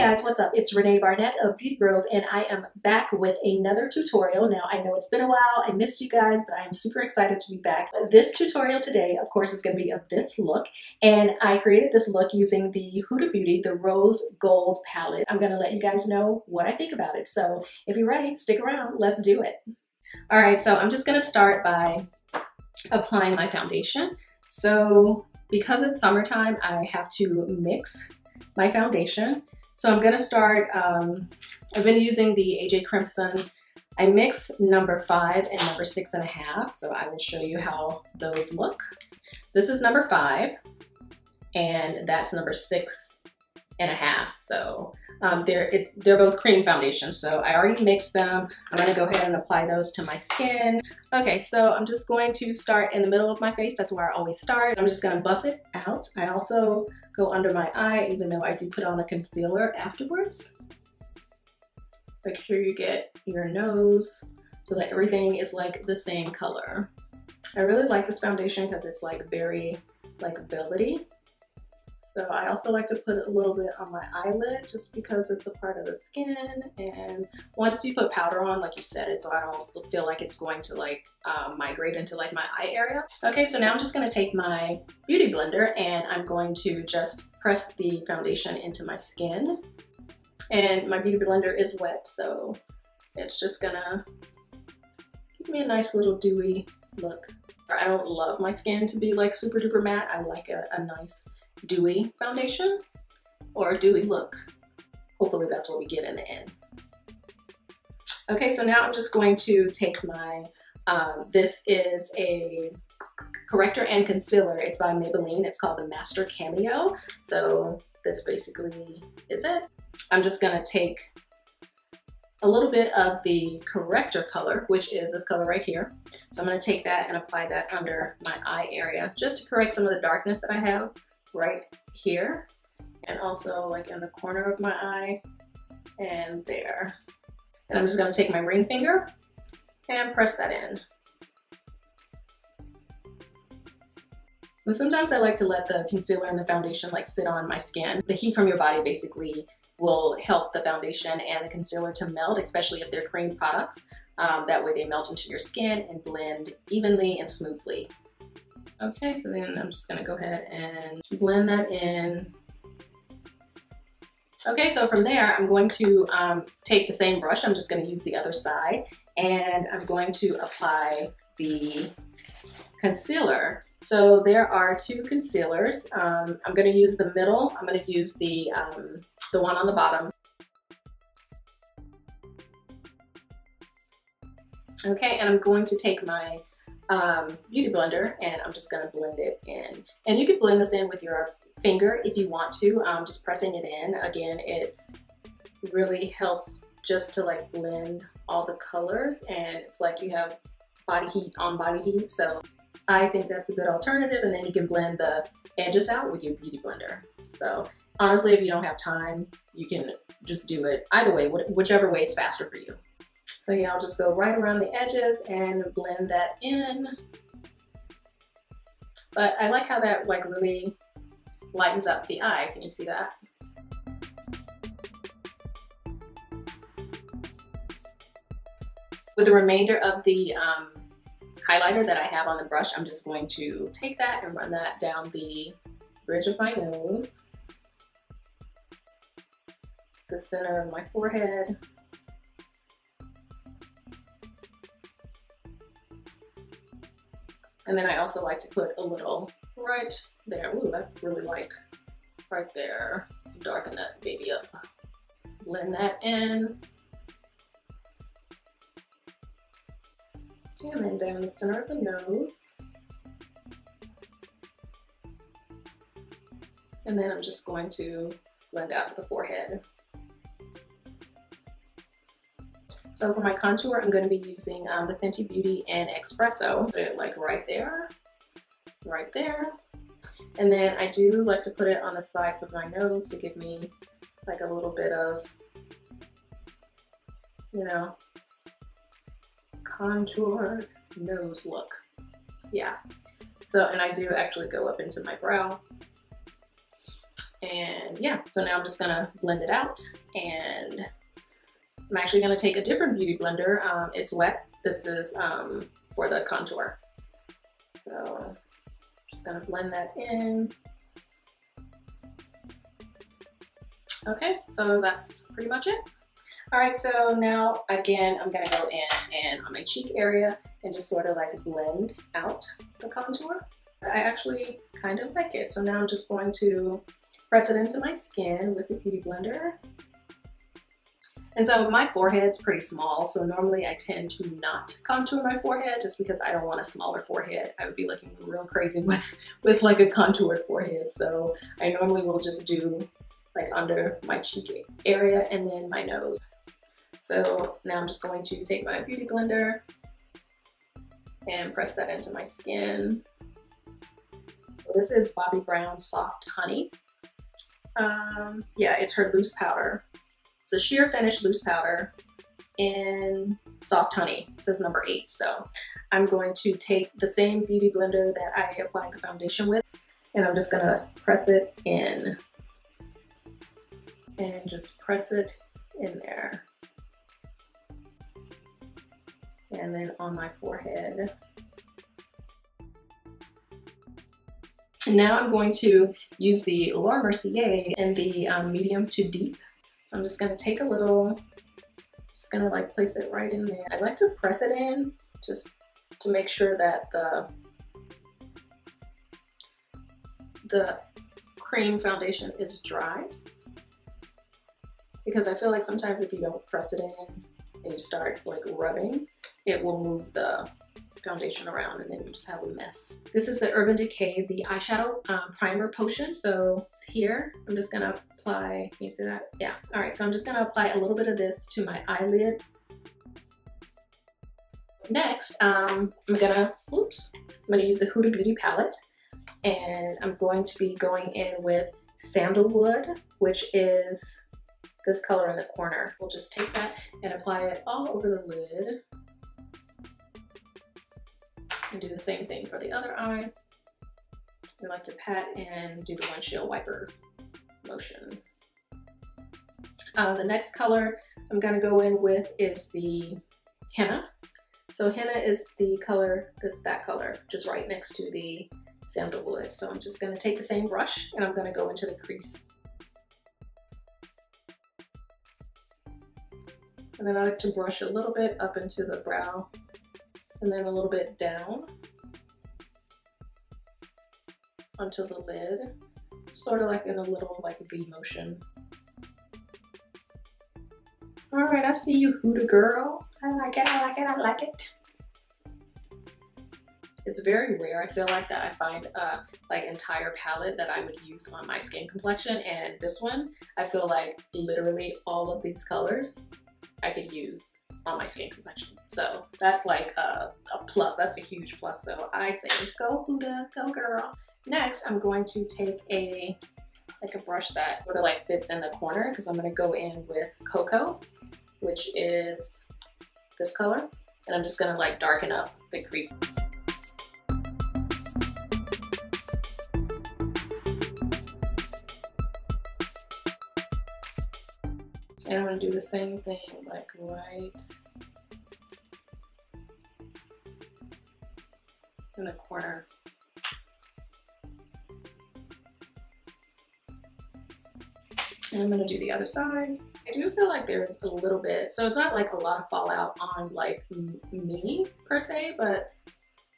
guys, what's up? It's Renee Barnett of Beauty Grove, and I am back with another tutorial. Now, I know it's been a while, I missed you guys, but I'm super excited to be back. This tutorial today, of course, is going to be of this look, and I created this look using the Huda Beauty, the Rose Gold palette. I'm going to let you guys know what I think about it, so if you're ready, stick around, let's do it. All right, so I'm just going to start by applying my foundation. So because it's summertime, I have to mix my foundation. So I'm gonna start, I've been using the AJ Crimson. I mix number 5 and number 6.5, so I will show you how those look. This is number 5, and that's number 6.5. So they're both cream foundations, so I already mixed them. I'm gonna go ahead and apply those to my skin. Okay, so I'm just going to start in the middle of my face. That's where I always start. I'm just gonna buff it out. I also go under my eye, even though I do put on a concealer afterwards. Make sure you get your nose so that everything is like the same color. I really like this foundation because it's like very like velvety. So I also like to put a little bit on my eyelid just because it's a part of the skin, and once you put powder on, like you set it so I don't feel like it's going to like migrate into like my eye area. Okay, so now I'm just going to take my beauty blender and I'm going to just press the foundation into my skin. And my beauty blender is wet, so it's just gonna give me a nice little dewy look. I don't love my skin to be like super duper matte. I like a nice dewy foundation or a dewy look. Hopefully that's what we get in the end. Okay, so now I'm just going to take my, this is a corrector and concealer. It's by Maybelline. It's called the Master Cameo. So this basically is it. I'm just gonna take a little bit of the corrector color, which is this color right here. So I'm gonna take that and apply that under my eye area just to correct some of the darkness that I have right here, and also like in the corner of my eye and there. And I'm just gonna take my ring finger and press that in. And sometimes I like to let the concealer and the foundation like sit on my skin. The heat from your body basically will help the foundation and the concealer to melt, especially if they're cream products. That way they melt into your skin and blend evenly and smoothly. Okay, so then I'm just gonna go ahead and blend that in. Okay, so from there, I'm going to take the same brush. I'm just gonna use the other side, and I'm going to apply the concealer. So there are 2 concealers. I'm gonna use the middle. I'm gonna use the one on the bottom. Okay, and I'm going to take my beauty blender and I'm just gonna blend it in. And you can blend this in with your finger if you want to, just pressing it in. Again, it really helps just to like blend all the colors, and it's like you have body heat on body heat. So I think that's a good alternative, and then you can blend the edges out with your beauty blender. So honestly, if you don't have time, you can just do it either way, whichever way is faster for you. So yeah, I'll just go right around the edges and blend that in. But I like how that like really lightens up the eye. Can you see that? With the remainder of the highlighter that I have on the brush, I'm just going to take that and run that down the bridge of my nose, the center of my forehead, and then I also like to put a little right there. Ooh, that's really like right there. Darken that baby up. Blend that in. And then down the center of the nose. And then I'm just going to blend out the forehead. So for my contour, I'm going to be using the Fenty Beauty and Espresso. Put it like right there, right there. And then I do like to put it on the sides of my nose to give me like a little bit of, you know, contour nose look. Yeah. So, and I do actually go up into my brow. And yeah, so now I'm just gonna blend it out, and I'm actually gonna take a different beauty blender. It's wet. This is for the contour. So just gonna blend that in. Okay, so that's pretty much it. All right, so now again, I'm gonna go in and on my cheek area and just sort of like blend out the contour. I actually kind of like it. So now I'm just going to press it into my skin with the beauty blender. And so my forehead's pretty small, so normally I tend to not contour my forehead just because I don't want a smaller forehead. I would be looking real crazy with like a contoured forehead. So I normally will just do like under my cheek area and then my nose. So now I'm just going to take my beauty blender and press that into my skin. This is Bobbi Brown Soft Honey. Yeah, it's her loose powder. It's a sheer finish loose powder in Soft Honey. It says number 8. So I'm going to take the same beauty blender that I applied the foundation with, and I'm just gonna press it in. And just press it in there. And then on my forehead. And now I'm going to use the Laura Mercier in the medium to deep. So I'm just gonna take a little, just gonna like place it right in there. I like to press it in just to make sure that the cream foundation is dry. Because I feel like sometimes if you don't press it in and you start like rubbing, it will move the foundation around and then you just have a mess. This is the Urban Decay, the eyeshadow primer potion. So here, I'm just gonna apply, can you see that? Yeah, all right, so I'm just gonna apply a little bit of this to my eyelid. Next, I'm gonna use the Huda Beauty palette, and I'm going to be going in with Sandalwood, which is this color in the corner. We'll just take that and apply it all over the lid. And do the same thing for the other eye. I like to pat and do the windshield wiper motion. The next color I'm gonna go in with is the Henna. So Henna is the color, that color, just right next to the Sandalwood. So I'm just gonna take the same brush and I'm gonna go into the crease. And then I like to brush a little bit up into the brow and then a little bit down onto the lid, sort of like in a little like V motion. All right, I see you, Huda girl. I like it, I like it, I like it. It's very rare, I feel like, that I find like entire palette that I would use on my skin complexion, and this one, I feel like literally all of these colors I could use on my skin complexion. So that's like a plus, that's a huge plus. So I say, go Huda, go girl. Next, I'm going to take a brush that sort of like fits in the corner, because I'm gonna go in with Cocoa, which is this color. And I'm just gonna like darken up the crease. And I'm gonna do the same thing, like right in the corner. And I'm gonna do the other side. I do feel like there's a little bit, so it's not like a lot of fallout on like me per se, but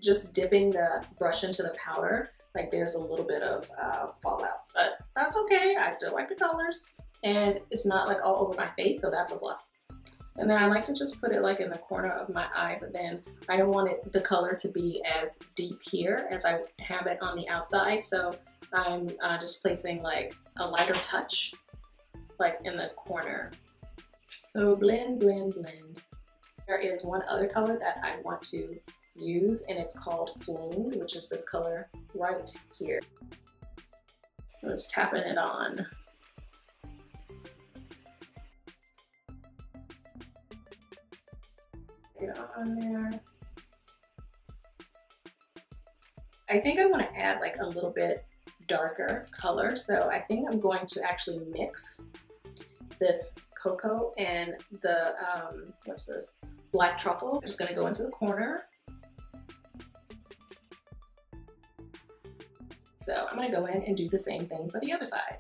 just dipping the brush into the powder, like there's a little bit of fallout, but that's okay. I still like the colors, and it's not like all over my face, so that's a plus. And then I like to just put it like in the corner of my eye, but then I don't want the color to be as deep here as I have it on the outside, so I'm just placing like a lighter touch like in the corner. So blend, blend, blend. There is one other color that I want to use, and it's called Plum, which is this color right here. I'm just tapping it on. Get it on there. I think I want to add like a little bit darker color. So I think I'm going to actually mix this cocoa and the, what's this? Black truffle. I'm just gonna go into the corner. So I'm gonna go in and do the same thing for the other side.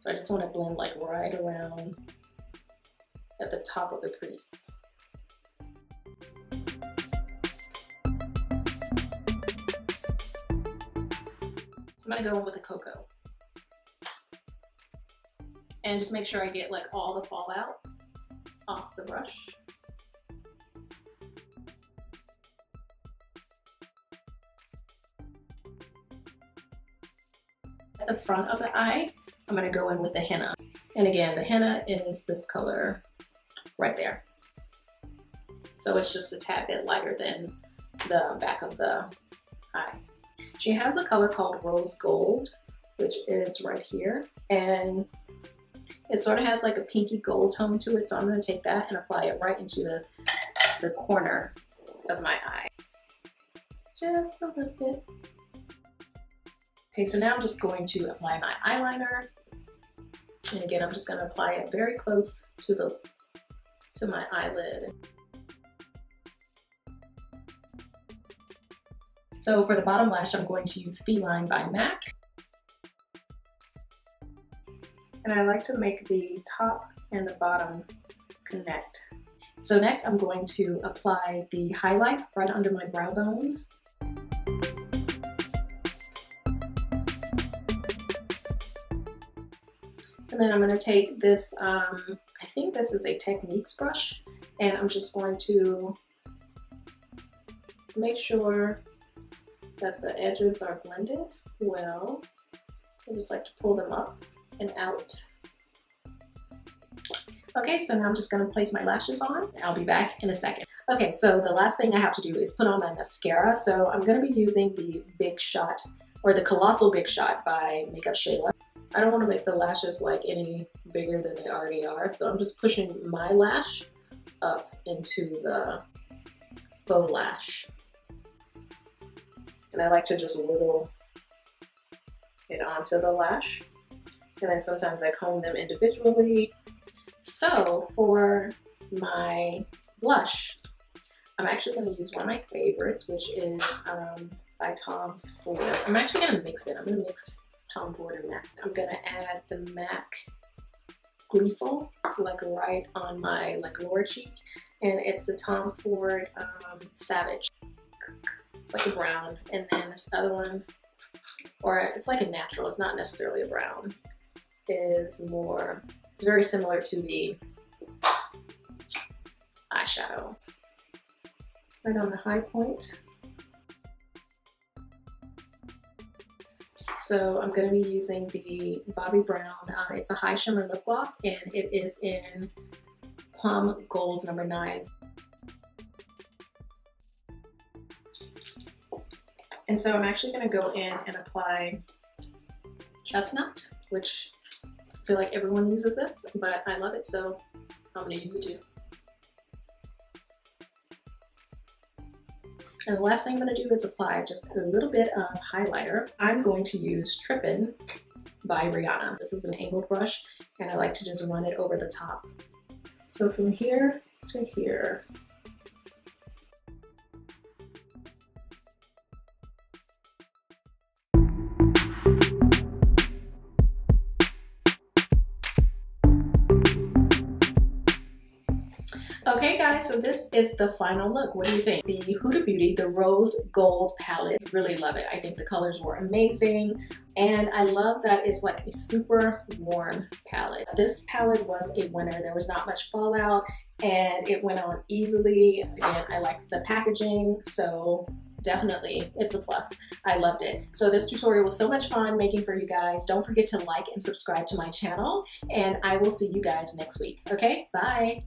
So I just wanna blend like right around at the top of the crease. I'm gonna go in with the cocoa. And just make sure I get like all the fallout off the brush. At the front of the eye, I'm gonna go in with the henna. And again, the henna is this color right there. So it's just a tad bit lighter than the back of the eye. She has a color called Rose Gold, which is right here. And it sort of has like a pinky gold tone to it. So I'm gonna take that and apply it right into the corner of my eye. Just a little bit. Okay, so now I'm just going to apply my eyeliner. And again, I'm just gonna apply it very close to my eyelid. So for the bottom lash, I'm going to use Feline by MAC. And I like to make the top and the bottom connect. So next I'm going to apply the highlight right under my brow bone. And then I'm going to take this, I think this is a Techniques brush, and I'm just going to make sure that the edges are blended well. I just like to pull them up and out. Okay, so now I'm just going to place my lashes on. I'll be back in a second. Okay, so the last thing I have to do is put on my mascara. So I'm going to be using the Big Shot, or the Colossal Big Shot by Shayla. I don't want to make the lashes like any bigger than they already are, so I'm just pushing my lash up into the faux lash. And I like to just whittle it onto the lash. And then sometimes I comb them individually. So for my blush, I'm actually going to use one of my favorites, which is by Tom Ford. I'm actually going to mix it. I'm going to mix Tom Ford and MAC. I'm going to add the MAC Gleeful, like right on my lower cheek. And it's the Tom Ford Savage. It's like a brown. And then this other one, or it's like a natural, it's not necessarily a brown, is more, it's very similar to the eyeshadow. Right on the high point. So I'm going to be using the Bobbi Brown, it's a high shimmer lip gloss, and it is in Plum Gold number 9. And so I'm actually going to go in and apply Chestnut, which I feel like everyone uses this, but I love it, so I'm going to use it too. And the last thing I'm going to do is apply just a little bit of highlighter. I'm going to use Trippin by Rihanna. This is an angled brush, and I like to just run it over the top. So from here to here. Okay guys, so this is the final look. What do you think? The Huda Beauty, the Rose Gold palette, really love it. I think the colors were amazing, and I love that it's like a super warm palette. This palette was a winner. There was not much fallout, and it went on easily. Again, I liked the packaging, so definitely it's a plus. I loved it. So this tutorial was so much fun making for you guys. Don't forget to like and subscribe to my channel, and I will see you guys next week. Okay, bye.